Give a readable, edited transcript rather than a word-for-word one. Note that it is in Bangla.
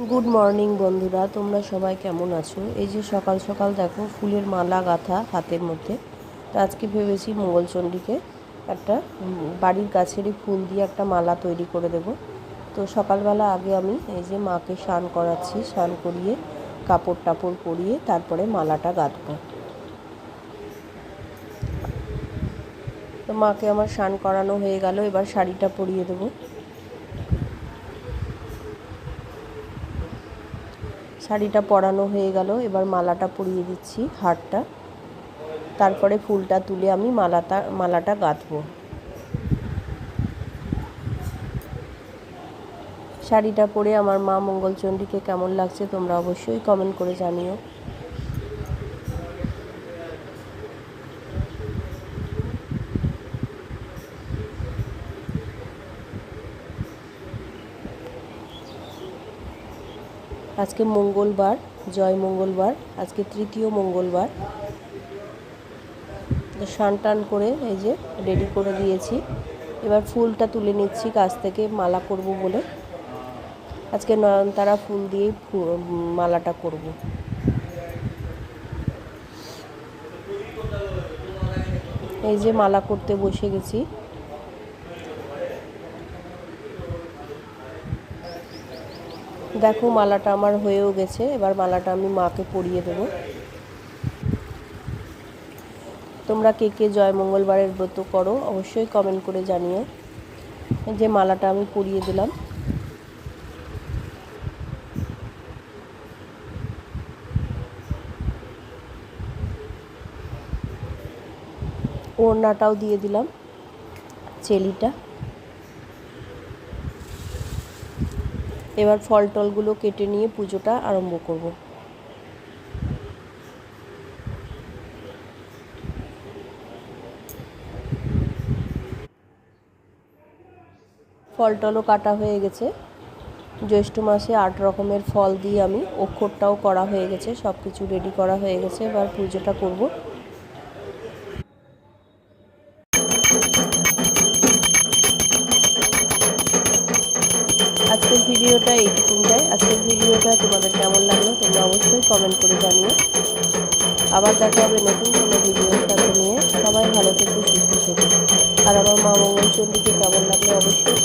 গুড মর্নিং বন্ধুরা, তোমরা সবাই কেমন আছো? এই যে সকাল সকাল দেখো ফুলের মালা গাঁথা হাতের মধ্যে। তো আজকে ভেবেছি মঙ্গলচণ্ডীকে একটা বাড়ির গাছেরই ফুল দিয়ে একটা মালা তৈরি করে দেব। তো সকালবেলা আগে আমি এই যে মাকে স্নান করাচ্ছি, স্নান করিয়ে কাপড় টাপড় পরিয়ে তারপরে মালাটা গাঁথবো। তো মাকে আমার স্নান করানো হয়ে গেল, এবার শাড়িটা পরিয়ে দেবো। শাড়িটা পরানো হয়ে গেল, এবার মালাটা পরিয়ে দিচ্ছি, হারটা। তারপরে ফুলটা তুলে আমি মালাটা গাঁথবো। শাড়িটা পরে আমার মা মঙ্গলচণ্ডীকে কেমন লাগছে তোমরা অবশ্যই কমেন্ট করে জানিও। আজকে মঙ্গলবার, জয় মঙ্গলবার, আজকে তৃতীয় মঙ্গলবার। তো স্নান টান করে এই যে রেডি করে দিয়েছি। এবার ফুলটা তুলে নিচ্ছি গাছ থেকে, মালা করব বলে। আজকে নয়নতারা ফুল দিয়েই মালাটা করব। এই যে মালা করতে বসে গেছি। দেখো মালাটা আমার হয়েও গেছে, এবার মালাটা আমি মাকে পরিয়ে দেবো। তোমরা কে কে জয় মঙ্গলবারের ব্রত করো অবশ্যই কমেন্ট করে জানিও। যে মালাটা আমি পরিয়ে দিলাম। ওড়নাটাও দিয়ে দিলাম, চেলিটা। এবার ফল টলগুলো কেটে নিয়ে পুজোটা আরম্ভ করব। ফল টলও কাটা হয়ে গেছে। জ্যৈষ্ঠ মাসে 8 রকমের ফল দিয়ে আমি অক্ষরটাও করা হয়ে গেছে, সব কিছু রেডি করা হয়ে গেছে। এবার পুজোটা করব। আজকের ভিডিওটা এইটুকুটাই। আজকের ভিডিওটা তোমাদের কেমন লাগলো তোমরা অবশ্যই কমেন্ট করে জানিও। আবার দেখা হবে নতুন কোনো ভিডিওর সাথে নিয়ে। সবাই ভালো থেকো, সুস্থ থেকো। আর আমার মা মঙ্গলচণ্ডীকে কেমন লাগলো অবশ্যই